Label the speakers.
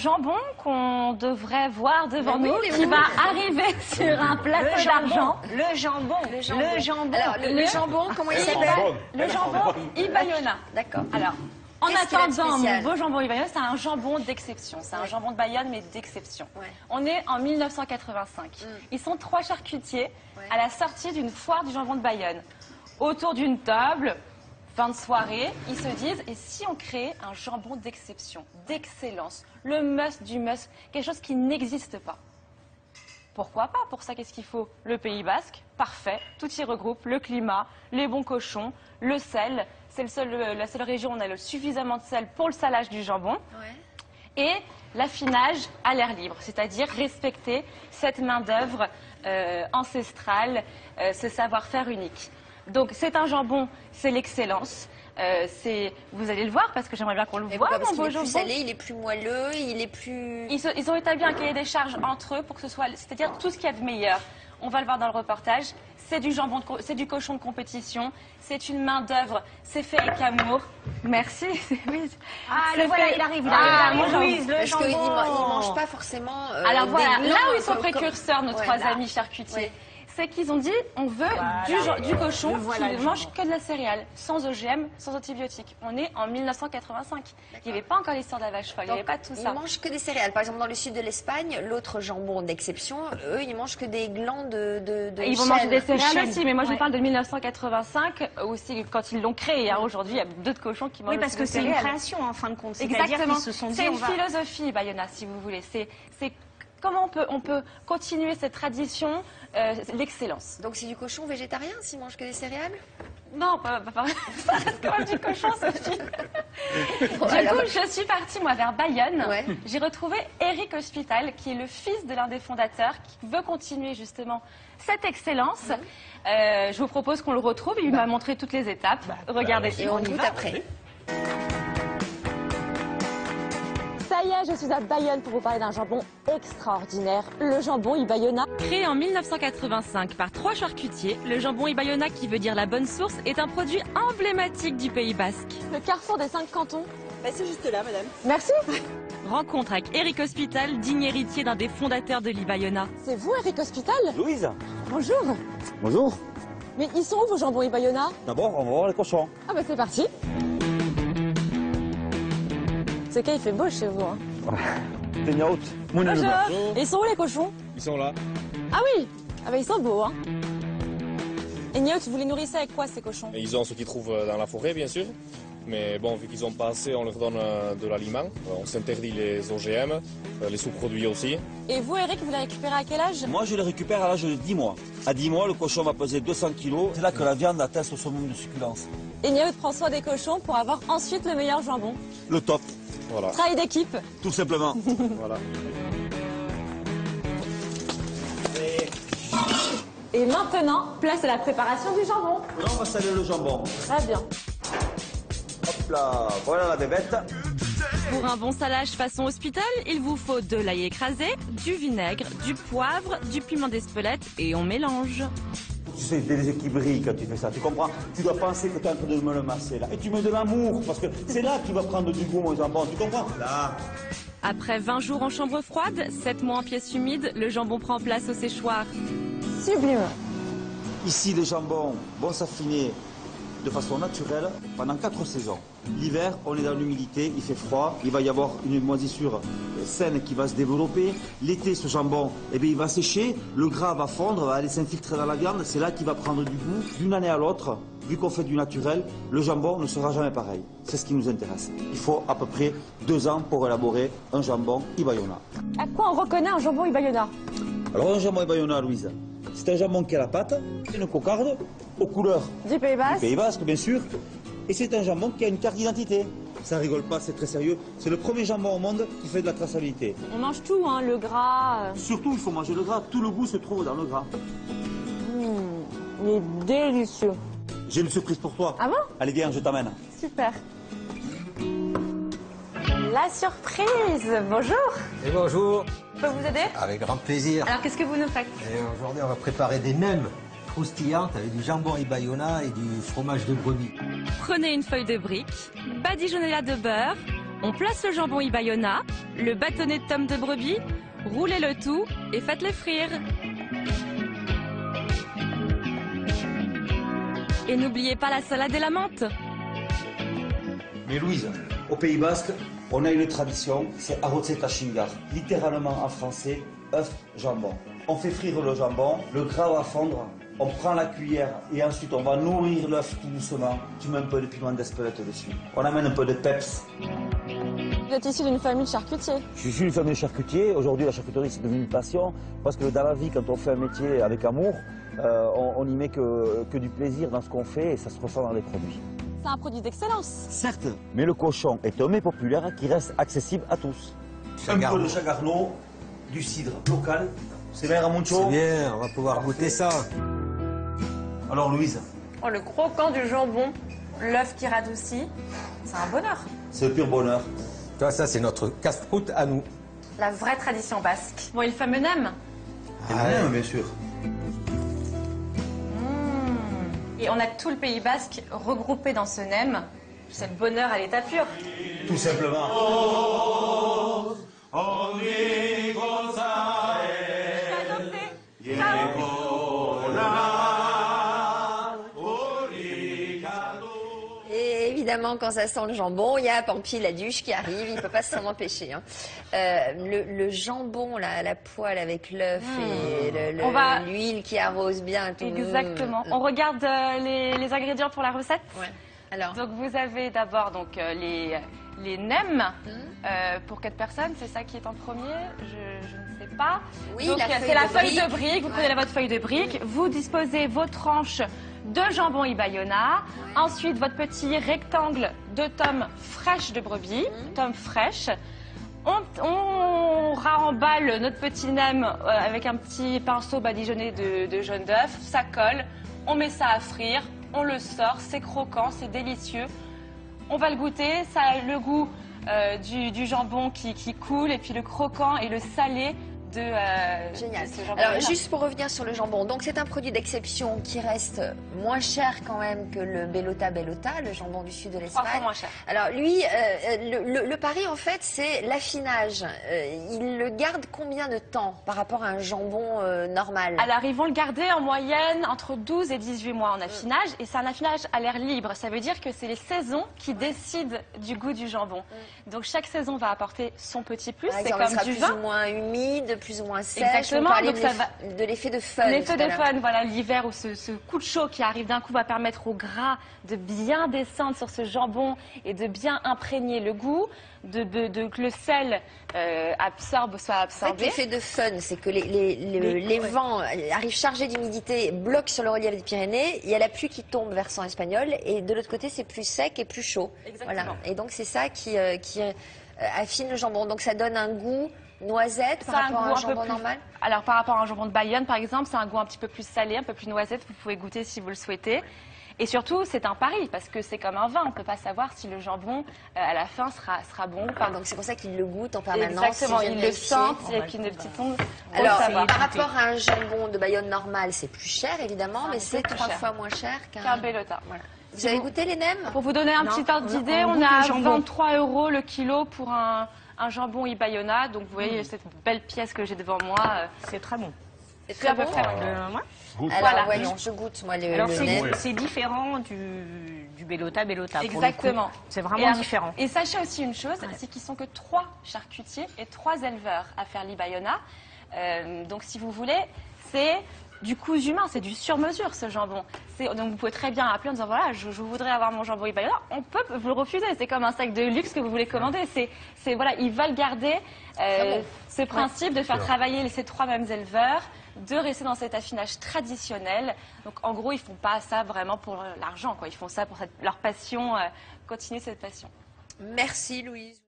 Speaker 1: jambon qu'on devrait voir devant nous, qui va arriver sur un plateau d'argent.
Speaker 2: Le jambon.
Speaker 3: Alors, le jambon, comment il s'appelle?
Speaker 1: Le jambon Ibayona.
Speaker 3: D'accord.
Speaker 1: Alors, en
Speaker 3: Qu'est-ce qu'il a de
Speaker 1: attendant,
Speaker 3: spécial?
Speaker 1: mon beau jambon Ibayona, c'est un jambon d'exception. C'est un jambon de Bayonne, mais d'exception.
Speaker 3: Ouais.
Speaker 1: On est en 1985. Ils sont 3 charcutiers à la sortie d'une foire du jambon de Bayonne. Autour d'une table, fin de soirée, ils se disent, et si on créait un jambon d'exception, d'excellence, le must du must, quelque chose qui n'existe pas? Pourquoi pas? Pour ça, qu'est-ce qu'il faut? Le Pays Basque, parfait, tout y regroupe, le climat, les bons cochons, le sel. C'est la seule région où on a suffisamment de sel pour le salage du jambon.
Speaker 3: Ouais.
Speaker 1: Et l'affinage à l'air libre, c'est-à-dire respecter cette main-d'œuvre ancestrale, ce savoir-faire unique. Donc c'est un jambon, c'est l'excellence. Vous allez le voir parce que j'aimerais bien qu'on le voit,
Speaker 3: Parce
Speaker 1: mon
Speaker 3: qu'il
Speaker 1: beau
Speaker 3: est
Speaker 1: jambon.
Speaker 3: plus salé, il est plus moelleux, il est plus...
Speaker 1: Ils ont établi un cahier des charges entre eux pour que ce soit, c'est-à-dire tout ce qu'il y a de meilleur. On va le voir dans le reportage. C'est du jambon, c'est du cochon de compétition. C'est une main d'œuvre. C'est fait avec amour. Merci. Oui.
Speaker 2: Ah, le voilà, il arrive. Louise, le
Speaker 3: Parce qu'ils
Speaker 2: jambon.
Speaker 3: ne mangent pas forcément...
Speaker 1: Alors voilà,
Speaker 3: des
Speaker 1: là
Speaker 3: glands,
Speaker 1: où ils sont
Speaker 3: comme-
Speaker 1: précurseurs, nos
Speaker 3: Ouais,
Speaker 1: 3
Speaker 3: là.
Speaker 1: amis charcutiers,
Speaker 3: Ouais.
Speaker 1: c'est qu'ils ont dit on veut du cochon
Speaker 2: voilà
Speaker 1: qui
Speaker 2: le
Speaker 1: ne mange
Speaker 2: jambon.
Speaker 1: que de la céréale, sans OGM, sans antibiotiques. On est en 1985. Il n'y avait pas encore l'histoire de la vache folle, il n'y avait pas tout
Speaker 3: Ils
Speaker 1: ça.
Speaker 3: mangent que des céréales. Par exemple, dans le sud de l'Espagne, l'autre jambon d'exception, eux, ils mangent que des glands de
Speaker 1: Ils vont
Speaker 3: chêne.
Speaker 1: manger des céréales
Speaker 2: chêne.
Speaker 1: aussi, mais moi je
Speaker 2: Ouais.
Speaker 1: vous parle de 1985, aussi quand ils l'ont créé. Hein. Aujourd'hui, il y a d'autres cochons qui mangent
Speaker 2: Oui, parce
Speaker 1: aussi
Speaker 2: que
Speaker 1: des
Speaker 2: c'est une
Speaker 1: céréales.
Speaker 2: création en fin de compte. C'est-à-dire
Speaker 1: Exactement.
Speaker 2: qu'ils se sont dit,
Speaker 1: C'est
Speaker 2: on
Speaker 1: une
Speaker 2: va...
Speaker 1: philosophie, Bayona, si vous voulez. C'est comment on peut continuer cette tradition, l'excellence.
Speaker 3: Donc c'est du cochon végétarien s'ils mangent que des céréales?
Speaker 1: Non, ça reste quand même du cochon, Sophie. Du coup, je suis partie, moi, vers Bayonne.
Speaker 3: Ouais.
Speaker 1: J'ai retrouvé Eric Hospital, qui est le fils de l'un des fondateurs, qui veut continuer justement cette excellence. Je vous propose qu'on le retrouve. Il m'a montré toutes les étapes. Regardez.
Speaker 3: Et on goûte après.
Speaker 1: Ça y est, je suis à Bayonne pour vous parler d'un jambon extraordinaire, le jambon Ibayona. Créé en 1985 par 3 charcutiers, le jambon Ibayona, qui veut dire la bonne source, est un produit emblématique du Pays Basque. Le carrefour des 5 cantons.
Speaker 4: C'est juste là, madame.
Speaker 1: Merci. Rencontre avec Eric Hospital, digne héritier d'un des fondateurs de l'Ibayona. C'est vous, Eric Hospital?
Speaker 5: Louise,
Speaker 1: Bonjour.
Speaker 5: bonjour.
Speaker 1: Mais ils sont où vos jambons Ibayona?
Speaker 5: D'abord, on va voir les cochons.
Speaker 1: Ah bah c'est parti. C'est qu'il fait beau chez vous. Hein.
Speaker 5: C'est une route. Mon
Speaker 1: Bonjour.
Speaker 5: éleveur.
Speaker 1: Et ils sont où les cochons?
Speaker 6: Ils sont là.
Speaker 1: Ah oui. Ah bah ils sont beaux. Hein. Et Niox, vous les nourrissez avec quoi ces cochons?
Speaker 6: Et ils ont ce qu'ils trouvent dans la forêt, bien sûr. Mais bon, vu qu'ils n'ont pas assez, on leur donne de l'aliment. On s'interdit les OGM, les sous-produits aussi.
Speaker 1: Et vous, Eric, vous les récupérez à quel âge?
Speaker 5: Moi, je les récupère à l'âge de 10 mois. À 10 mois, le cochon va peser 200 kilos. C'est là que la viande atteint son summum de succulence.
Speaker 1: Et Niox prend soin des cochons pour avoir ensuite le meilleur jambon.
Speaker 5: Le top,
Speaker 6: Voilà.
Speaker 1: Travail d'équipe.
Speaker 5: tout simplement.
Speaker 6: Voilà.
Speaker 1: Et maintenant, place à la préparation du jambon.
Speaker 5: Là, on va saler le jambon.
Speaker 1: Très bien.
Speaker 5: Hop là, voilà la bébête.
Speaker 1: Pour un bon salage façon hospital, il vous faut de l'ail écrasé, du vinaigre, du poivre, du piment d'Espelette et on mélange.
Speaker 5: Tu sais, t'es déséquilibré quand tu fais ça, tu comprends? Tu dois penser que tu es en train de me le masser là. Et tu mets de l'amour, parce que c'est là que tu vas prendre du goût, mon jambon, tu comprends? Là.
Speaker 1: Après 20 jours en chambre froide, 7 mois en pièces humides, le jambon prend place au séchoir. Sublime.
Speaker 5: Ici, les jambons vont s'affiner de façon naturelle pendant 4 saisons. L'hiver, on est dans l'humidité, il fait froid, il va y avoir une moisissure saine qui va se développer. L'été, ce jambon, eh bien, il va sécher, le gras va fondre, va aller s'infiltrer dans la viande, c'est là qu'il va prendre du goût. D'une année à l'autre, vu qu'on fait du naturel, le jambon ne sera jamais pareil. C'est ce qui nous intéresse. Il faut à peu près 2 ans pour élaborer un jambon Ibayona.
Speaker 1: À quoi on reconnaît un jambon Ibayona?
Speaker 5: Alors un jambon Ibayona, Louise, c'est un jambon qui a la pâte, une cocarde, aux couleurs
Speaker 1: Du Pays
Speaker 5: du
Speaker 1: Basque.
Speaker 5: Pays Basque, bien sûr. Et c'est un jambon qui a une carte d'identité. Ça rigole pas, c'est très sérieux. C'est le premier jambon au monde qui fait de la traçabilité.
Speaker 1: On mange tout, hein, le gras.
Speaker 5: Surtout, il faut manger le gras. Tout le goût se trouve dans le gras.
Speaker 1: Il est délicieux.
Speaker 5: J'ai une surprise pour toi.
Speaker 1: Ah bon?
Speaker 5: Allez, viens, je t'amène.
Speaker 1: Super. La surprise. Bonjour.
Speaker 7: Et bonjour,
Speaker 1: Je peux vous aider?
Speaker 7: avec grand plaisir.
Speaker 1: Alors qu'est-ce que vous nous faites?
Speaker 7: Et aujourd'hui, on va préparer des nems croustillantes avec du jambon Ibayona et du fromage de brebis.
Speaker 1: Prenez une feuille de brique, badigeonnez-la de beurre, On place le jambon Ibayona, le bâtonnet de tomes de brebis, roulez le tout et faites-les frire. Et n'oubliez pas la salade et la menthe.
Speaker 5: Mais Louise, au Pays Basque, on a une tradition, c'est arrozeta shingar. Littéralement en français, œuf, jambon. On fait frire le jambon, le gras va fondre, on prend la cuillère et ensuite on va nourrir l'œuf tout doucement. Tu mets un peu de piment d'Espelette dessus. On amène un peu de peps.
Speaker 1: Vous êtes issu d'une famille de charcutiers.
Speaker 5: Je suis une famille de charcutier. Aujourd'hui, la charcuterie, c'est devenu une passion. Parce que dans la vie, quand on fait un métier avec amour, on n'y met que du plaisir dans ce qu'on fait et ça se ressent dans les produits.
Speaker 1: C'est un produit d'excellence.
Speaker 5: Certes, mais le cochon est un mets populaire qui reste accessible à tous. Un peu de chagarneau, du cidre local. C'est bien, Ramoncho?
Speaker 7: C'est bien, on va pouvoir goûter ça.
Speaker 5: Alors, Louise?
Speaker 1: Oh, le croquant du jambon, l'œuf qui radoucit, c'est un bonheur.
Speaker 5: C'est le pur bonheur.
Speaker 7: Toi, ça, c'est notre casse-croûte à nous.
Speaker 1: La vraie tradition basque. Bon, et le fameux nem.
Speaker 5: Bien sûr.
Speaker 1: Et on a tout le Pays basque regroupé dans ce nem. C'est le bonheur à l'état pur.
Speaker 5: Tout simplement.
Speaker 3: Et évidemment, quand ça sent le jambon, il y a Pampi la Duche qui arrive, il ne peut pas s'en empêcher. Hein. Le jambon, la poêle avec l'œuf et l'huile qui arrose bien. Tout.
Speaker 1: Exactement. On regarde les ingrédients pour la recette.
Speaker 3: Ouais. Alors.
Speaker 1: Donc vous avez d'abord les nems pour 4 personnes, c'est ça qui est en premier, je ne sais pas.
Speaker 3: Oui,
Speaker 1: donc c'est la feuille de brique, vous prenez votre feuille de brique, vous disposez vos tranches de jambon Ibayona, ensuite votre petit rectangle de tomes fraîches de brebis, tomes fraîches. On remballe notre petit nem avec un petit pinceau badigeonné de jaune d'œuf, ça colle, on met ça à frire, on le sort, c'est croquant, c'est délicieux. On va le goûter, ça a le goût du jambon qui coule et puis le croquant et le salé
Speaker 3: Génial.
Speaker 1: de ce jambon.
Speaker 3: Alors, juste pour revenir sur le jambon, donc c'est un produit d'exception qui reste moins cher quand même que le Bellota, le jambon du sud de l'Espagne.
Speaker 1: 3 fois moins cher.
Speaker 3: Alors lui, le pari en fait, c'est l'affinage. Il le garde combien de temps par rapport à un jambon normal?
Speaker 1: Alors ils vont le garder en moyenne entre 12 et 18 mois en affinage et c'est un affinage à l'air libre. Ça veut dire que c'est les saisons qui décident du goût du jambon. Donc chaque saison va apporter son petit plus. C'est comme du vin.
Speaker 3: Plus ou moins humide, plus ou moins sèche.
Speaker 1: Exactement.
Speaker 3: On parlait
Speaker 1: Donc
Speaker 3: de l'effet de fun.
Speaker 1: L'effet de fun, voilà, l'hiver où ce coup de chaud qui arrive d'un coup va permettre au gras de bien descendre sur ce jambon et de bien imprégner le goût, que le sel soit absorbé.
Speaker 3: En fait, l'effet de fun, c'est que les vents arrivent chargés d'humidité, bloquent sur le relief des Pyrénées, il y a la pluie qui tombe versant espagnol et de l'autre côté c'est plus sec et plus chaud.
Speaker 1: Exactement.
Speaker 3: Voilà. Et donc c'est ça qui affine le jambon. Donc ça donne un goût noisette par rapport à un jambon normal.
Speaker 1: Alors par rapport à un jambon de Bayonne par exemple, c'est un goût un petit peu plus salé, un peu plus noisette, vous pouvez goûter si vous le souhaitez. Et surtout, c'est un pari, parce que c'est comme un vin, on ne peut pas savoir si le jambon, à la fin, sera bon ou pas.
Speaker 3: Donc c'est pour ça qu'ils le goûtent en permanence.
Speaker 1: Exactement, ils le sentent, et puis une petite onde.
Speaker 3: Alors, par rapport à un jambon de Bayonne normal, c'est plus cher, évidemment, mais c'est 3 fois moins cher
Speaker 1: qu'un Bellota.
Speaker 3: Voilà. Vous avez goûté les nems?
Speaker 1: Pour vous donner un petit ordre d'idée, on a 23 € le kilo pour un jambon Ibayona. Donc vous voyez cette belle pièce que j'ai devant moi.
Speaker 2: C'est très bon.
Speaker 3: C'est très bon. Alors, voyons, je goûte, moi, le nem.
Speaker 2: C'est différent du Bellota.
Speaker 1: Exactement.
Speaker 2: C'est vraiment différent.
Speaker 1: Et sachez aussi une chose, c'est qu'ils sont que 3 charcutiers et 3 éleveurs à faire l'Ibayona. Donc si vous voulez, c'est du cousu humain, c'est du sur-mesure ce jambon. Donc vous pouvez très bien appeler en disant voilà, je voudrais avoir mon jambon Ibayona. On peut vous le refuser, c'est comme un sac de luxe que vous voulez commander. Voilà, ils veulent garder ce principe de faire travailler ces 3 mêmes éleveurs, de rester dans cet affinage traditionnel. Donc en gros, ils font pas ça vraiment pour l'argent, quoi. Ils font ça pour leur passion, continuer cette passion.
Speaker 3: Merci Louise.